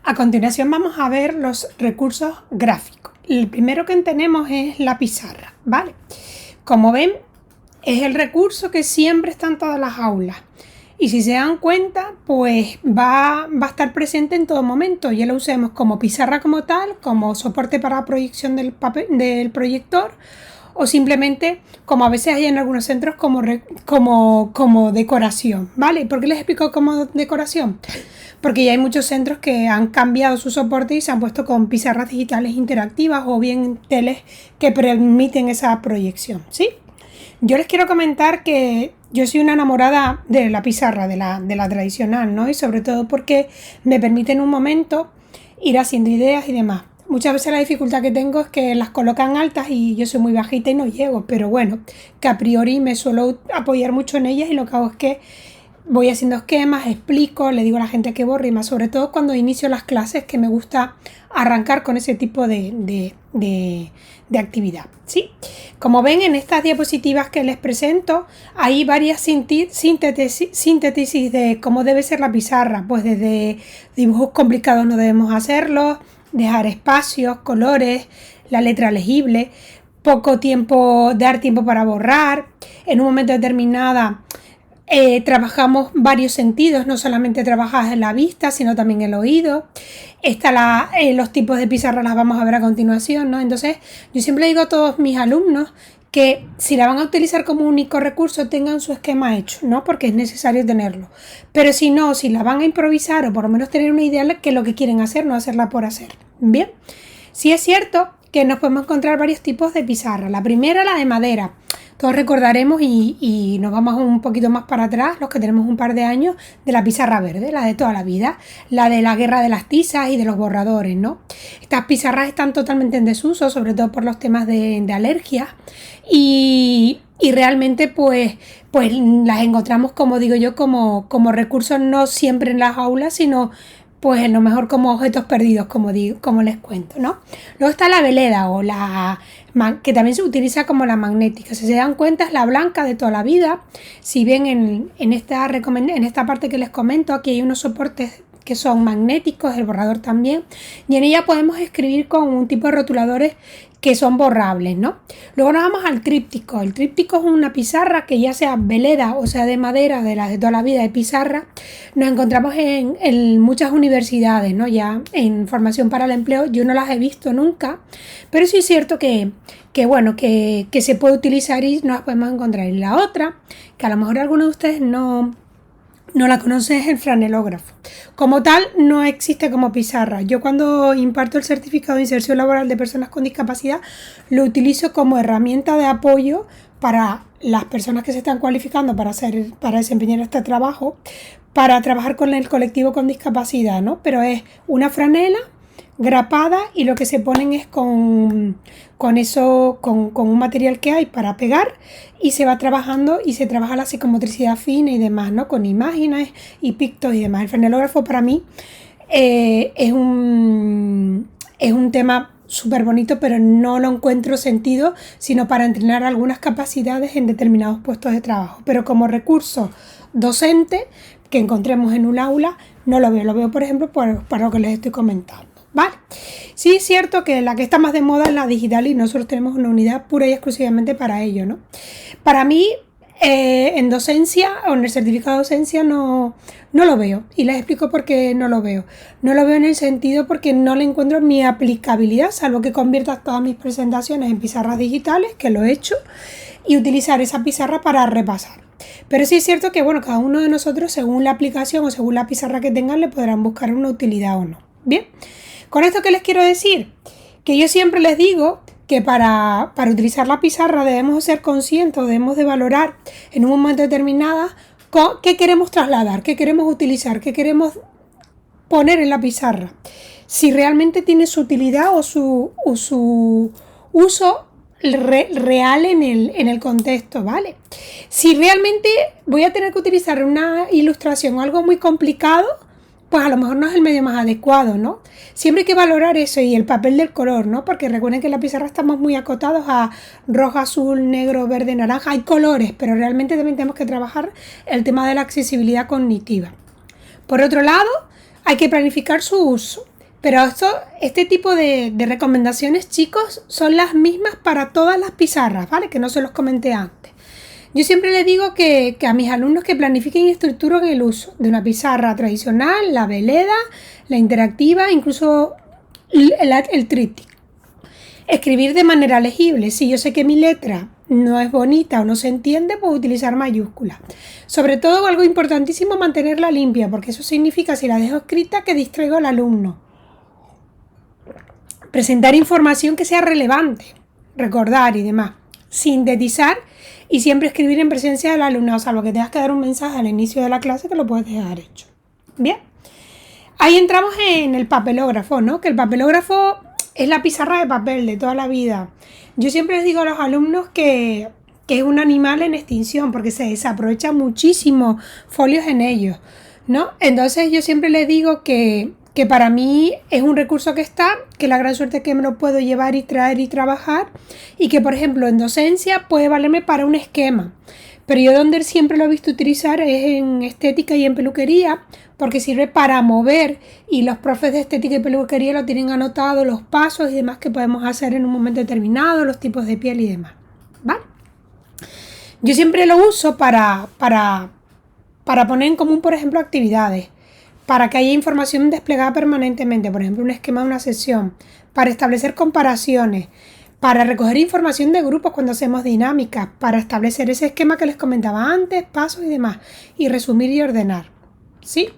A continuación vamos a ver los recursos gráficos. El primero que tenemos es la pizarra, ¿vale? Como ven, es el recurso que siempre está en todas las aulas. Y si se dan cuenta, pues va a estar presente en todo momento. Ya lo usemos como pizarra como tal, como soporte para proyección del proyector, o simplemente, como a veces hay en algunos centros, como decoración, ¿vale? ¿Por qué les explico como decoración? Porque ya hay muchos centros que han cambiado su soporte y se han puesto con pizarras digitales interactivas o bien teles que permiten esa proyección, ¿sí? Yo les quiero comentar que yo soy una enamorada de la pizarra, de la tradicional, ¿no? Y sobre todo porque me permite en un momento ir haciendo ideas y demás. Muchas veces la dificultad que tengo es que las colocan altas y yo soy muy bajita y no llego, pero bueno, que a priori me suelo apoyar mucho en ellas y lo que hago es que voy haciendo esquemas, explico, le digo a la gente que borre y más, sobre todo cuando inicio las clases, que me gusta arrancar con ese tipo de actividad, ¿sí? Como ven en estas diapositivas que les presento, hay varias síntesis de cómo debe ser la pizarra, pues desde dibujos complicados no debemos hacerlos, dejar espacios, colores, la letra legible, dar tiempo para borrar, en un momento determinado trabajamos varios sentidos, no solamente trabajas en la vista, sino también el oído. Los tipos de pizarra las vamos a ver a continuación, ¿no? Entonces, yo siempre digo a todos mis alumnos que si la van a utilizar como único recurso, tengan su esquema hecho, ¿no? Porque es necesario tenerlo. Pero si no, si la van a improvisar o por lo menos tener una idea de lo que quieren hacer, no hacerla por hacer. Bien, sí es cierto que nos podemos encontrar varios tipos de pizarra. La primera, la de madera. Todos recordaremos y nos vamos un poquito más para atrás, los que tenemos un par de años, de la pizarra verde, la de toda la vida, la de la guerra de las tizas y de los borradores, ¿no? Estas pizarras están totalmente en desuso, sobre todo por los temas de alergias y realmente pues las encontramos, como digo yo, como recursos no siempre en las aulas, sino pues en lo mejor como objetos perdidos, como les cuento, ¿no? Luego está la veleda o que también se utiliza como la magnética. Si se dan cuenta, es la blanca de toda la vida. Si ven en esta parte que les comento, aquí hay unos soportes que son magnéticos, el borrador también, y en ella podemos escribir con un tipo de rotuladores que son borrables, ¿no? Luego nos vamos al tríptico. El tríptico es una pizarra que ya sea veleda o sea de madera, de las de toda la vida de pizarra, nos encontramos en muchas universidades, ¿no? Ya en formación para el empleo, yo no las he visto nunca, pero sí es cierto que se puede utilizar y nos las podemos encontrar. Y la otra, que a lo mejor algunos de ustedes no la conocen, es el franelógrafo. Como tal, no existe como pizarra. Yo cuando imparto el certificado de inserción laboral de personas con discapacidad, lo utilizo como herramienta de apoyo para las personas que se están cualificando para desempeñar este trabajo, para trabajar con el colectivo con discapacidad, ¿no? Pero es una franela grapada y lo que se ponen es con un material que hay para pegar y se va trabajando y se trabaja la psicomotricidad fina y demás, ¿no? Con imágenes y pictos y demás. El franelógrafo para mí es un tema súper bonito, pero no lo encuentro sentido sino para entrenar algunas capacidades en determinados puestos de trabajo. Pero como recurso docente que encontremos en un aula, no lo veo. Lo veo, por ejemplo, para lo que les estoy comentando. ¿Vale? Sí es cierto que la que está más de moda es la digital y nosotros tenemos una unidad pura y exclusivamente para ello, ¿no? Para mí, en docencia o en el certificado de docencia no lo veo y les explico por qué no lo veo. No lo veo en el sentido porque no le encuentro mi aplicabilidad, salvo que convierta todas mis presentaciones en pizarras digitales, que lo he hecho, y utilizar esa pizarra para repasar. Pero sí es cierto que, bueno, cada uno de nosotros, según la aplicación o según la pizarra que tengan, le podrán buscar una utilidad o no. Bien. Con esto, ¿qué les quiero decir? Que yo siempre les digo que para utilizar la pizarra debemos ser conscientes, debemos de valorar en un momento determinado qué queremos trasladar, qué queremos utilizar, qué queremos poner en la pizarra. Si realmente tiene su utilidad o su uso real en el contexto, ¿vale? Si realmente voy a tener que utilizar una ilustración o algo muy complicado, pues a lo mejor no es el medio más adecuado, ¿no? Siempre hay que valorar eso y el papel del color, ¿no? Porque recuerden que en la pizarra estamos muy acotados a rojo, azul, negro, verde, naranja. Hay colores, pero realmente también tenemos que trabajar el tema de la accesibilidad cognitiva. Por otro lado, hay que planificar su uso. Pero este tipo de recomendaciones, chicos, son las mismas para todas las pizarras, ¿vale? Que no se los comenté antes. Yo siempre les digo que a mis alumnos que planifiquen y estructuren el uso de una pizarra tradicional, la veleda, la interactiva, incluso el tríptico. Escribir de manera legible. Si yo sé que mi letra no es bonita o no se entiende, puedo utilizar mayúsculas. Sobre todo, algo importantísimo, mantenerla limpia, porque eso significa, si la dejo escrita, que distraigo al alumno. Presentar información que sea relevante, recordar y demás. Sintetizar y siempre escribir en presencia del alumnado, salvo que tengas que dar un mensaje al inicio de la clase, que lo puedes dejar hecho. Bien. Ahí entramos en el papelógrafo, ¿no? Que el papelógrafo es la pizarra de papel de toda la vida. Yo siempre les digo a los alumnos que es un animal en extinción porque se desaprovecha muchísimo folios en ellos, ¿no? Entonces yo siempre les digo que para mí es un recurso que está, que la gran suerte es que me lo puedo llevar y traer y trabajar, y que, por ejemplo, en docencia puede valerme para un esquema. Pero yo donde siempre lo he visto utilizar es en estética y en peluquería, porque sirve para mover, y los profes de estética y peluquería lo tienen anotado, los pasos y demás que podemos hacer en un momento determinado, los tipos de piel y demás, ¿vale? Yo siempre lo uso para poner en común, por ejemplo, actividades, para que haya información desplegada permanentemente, por ejemplo, un esquema de una sesión, para establecer comparaciones, para recoger información de grupos cuando hacemos dinámicas, para establecer ese esquema que les comentaba antes, pasos y demás, y resumir y ordenar, ¿sí?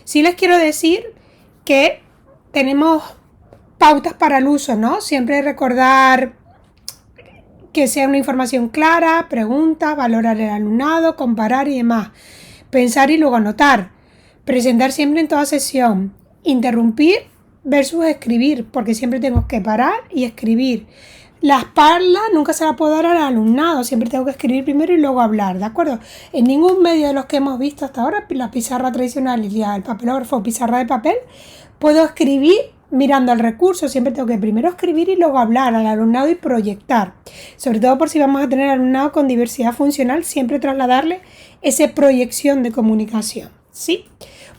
Sí les quiero decir que tenemos pautas para el uso, ¿no? Siempre recordar que sea una información clara, preguntas, valorar el alumnado, comparar y demás, pensar y luego anotar, presentar siempre en toda sesión, interrumpir versus escribir, porque siempre tengo que parar y escribir. La espalda nunca se la puedo dar al alumnado, siempre tengo que escribir primero y luego hablar, ¿de acuerdo? En ningún medio de los que hemos visto hasta ahora, la pizarra tradicional y el papelógrafo o pizarra de papel, puedo escribir mirando al recurso, siempre tengo que primero escribir y luego hablar al alumnado y proyectar. Sobre todo por si vamos a tener alumnado con diversidad funcional, siempre trasladarle esa proyección de comunicación, ¿sí?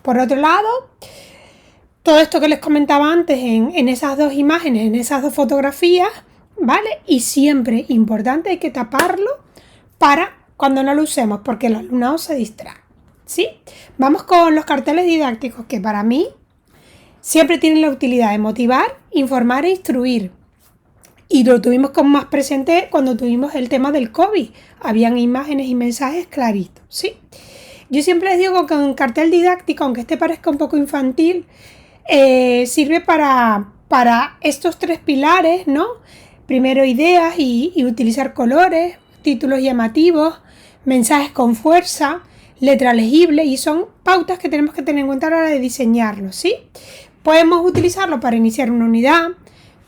Por otro lado, todo esto que les comentaba antes en esas dos imágenes, en esas dos fotografías, ¿vale? Y siempre, importante, hay que taparlo para cuando no lo usemos, porque el alumnado se distrae, ¿sí? Vamos con los carteles didácticos, que para mí siempre tienen la utilidad de motivar, informar e instruir. Y lo tuvimos como más presente cuando tuvimos el tema del COVID. Habían imágenes y mensajes claritos, ¿sí? Yo siempre les digo que un cartel didáctico, aunque este parezca un poco infantil, sirve para estos tres pilares, ¿no? Primero, ideas y utilizar colores, títulos llamativos, mensajes con fuerza, letra legible, y son pautas que tenemos que tener en cuenta a la hora de diseñarlo, ¿sí? Podemos utilizarlo para iniciar una unidad,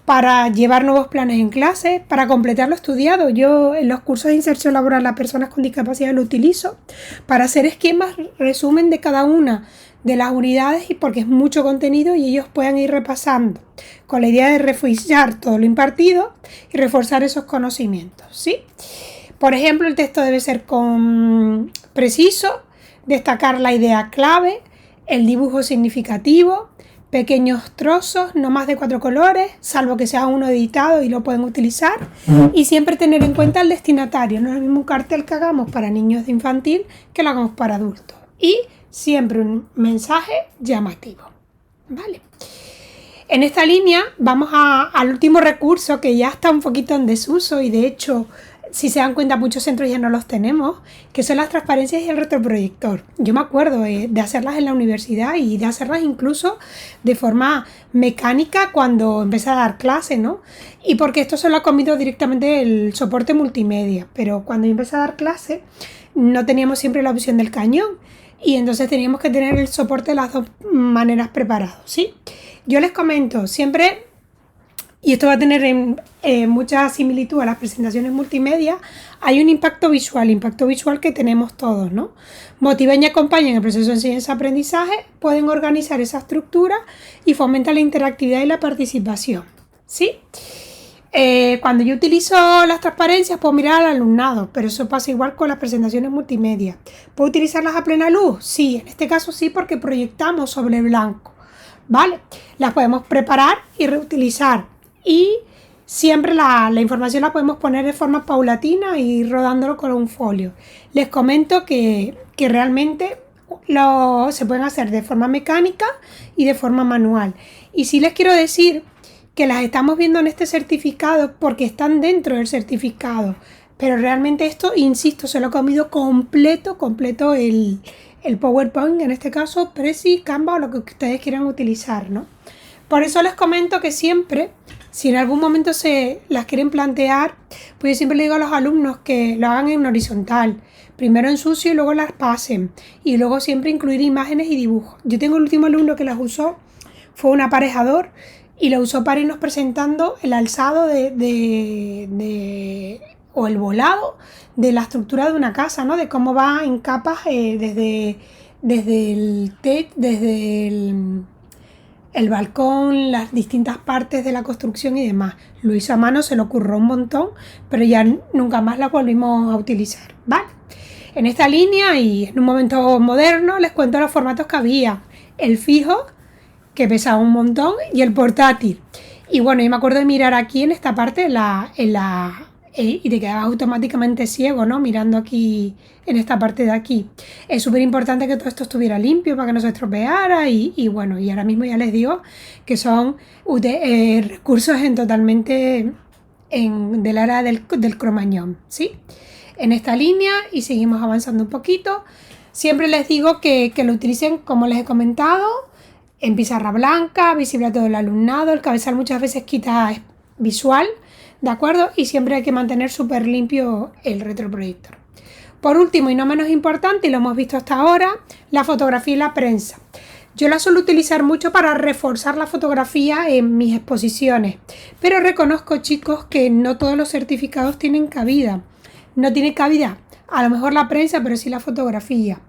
para llevar nuevos planes en clase, para completar lo estudiado. Yo en los cursos de inserción laboral a personas con discapacidad lo utilizo para hacer esquemas, resumen de cada una de las unidades, y porque es mucho contenido y ellos puedan ir repasando con la idea de reforzar todo lo impartido y reforzar esos conocimientos, ¿sí? Por ejemplo, el texto debe ser preciso, destacar la idea clave, el dibujo significativo, pequeños trozos, no más de 4 colores, salvo que sea uno editado y lo pueden utilizar, y siempre tener en cuenta el destinatario. No es el mismo cartel que hagamos para niños de infantil que lo hagamos para adultos. Y siempre un mensaje llamativo, ¿vale? En esta línea vamos al último recurso, que ya está un poquito en desuso, y de hecho, si se dan cuenta, muchos centros ya no los tenemos, que son las transparencias y el retroproyector. Yo me acuerdo de hacerlas en la universidad y de hacerlas incluso de forma mecánica cuando empecé a dar clase, ¿no? Y porque esto se lo ha comido directamente el soporte multimedia, pero cuando yo empecé a dar clase no teníamos siempre la opción del cañón, y entonces teníamos que tener el soporte de las dos maneras preparado, ¿sí? Yo les comento siempre, y esto va a tener mucha similitud a las presentaciones multimedia, hay un impacto visual que tenemos todos, ¿no? Motivan y acompañan el proceso de enseñanza-aprendizaje, pueden organizar esa estructura y fomentan la interactividad y la participación, ¿sí? Cuando yo utilizo las transparencias puedo mirar al alumnado, pero eso pasa igual con las presentaciones multimedia. ¿Puedo utilizarlas a plena luz? Sí, en este caso sí, porque proyectamos sobre blanco, ¿vale? Las podemos preparar y reutilizar. Y siempre la información la podemos poner de forma paulatina y ir rodándolo con un folio. Les comento que realmente se pueden hacer de forma mecánica y de forma manual. Y sí les quiero decir que las estamos viendo en este certificado porque están dentro del certificado. Pero realmente esto, insisto, se lo ha comido completo el PowerPoint, en este caso Prezi, Canva o lo que ustedes quieran utilizar, ¿no? Por eso les comento que siempre, si en algún momento se las quieren plantear, pues yo siempre le digo a los alumnos que lo hagan en horizontal. Primero en sucio y luego las pasen. Y luego siempre incluir imágenes y dibujos. Yo tengo el último alumno que las usó, fue un aparejador y lo usó para irnos presentando el alzado o el volado de la estructura de una casa, ¿no? De cómo va en capas desde el balcón, las distintas partes de la construcción y demás. Lo hizo a mano, se lo ocurrió un montón, pero ya nunca más la volvimos a utilizar, ¿vale? En esta línea y en un momento moderno les cuento los formatos que había. El fijo, que pesaba un montón, y el portátil. Y bueno, yo me acuerdo de mirar aquí en esta parte y te quedabas automáticamente ciego, ¿no? Mirando aquí, en esta parte de aquí. Es súper importante que todo esto estuviera limpio para que no se estropeara y bueno, y ahora mismo ya les digo que son recursos del área del Cromañón, ¿sí? En esta línea y seguimos avanzando un poquito. Siempre les digo que lo utilicen, como les he comentado, en pizarra blanca, visible a todo el alumnado. El cabezal muchas veces quita visual, ¿de acuerdo? Y siempre hay que mantener súper limpio el retroproyector. Por último y no menos importante, y lo hemos visto hasta ahora, la fotografía y la prensa. Yo la suelo utilizar mucho para reforzar la fotografía en mis exposiciones, pero reconozco, chicos, que no todos los certificados tienen cabida. No tiene cabida a lo mejor la prensa, pero sí la fotografía.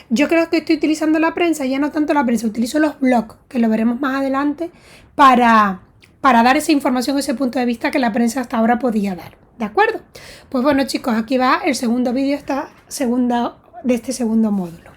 Yo creo que estoy utilizando la prensa, ya no tanto la prensa, utilizo los blogs, que lo veremos más adelante, para dar esa información, ese punto de vista que la prensa hasta ahora podía dar, ¿de acuerdo? Pues bueno, chicos, aquí va el segundo vídeo de este segundo módulo.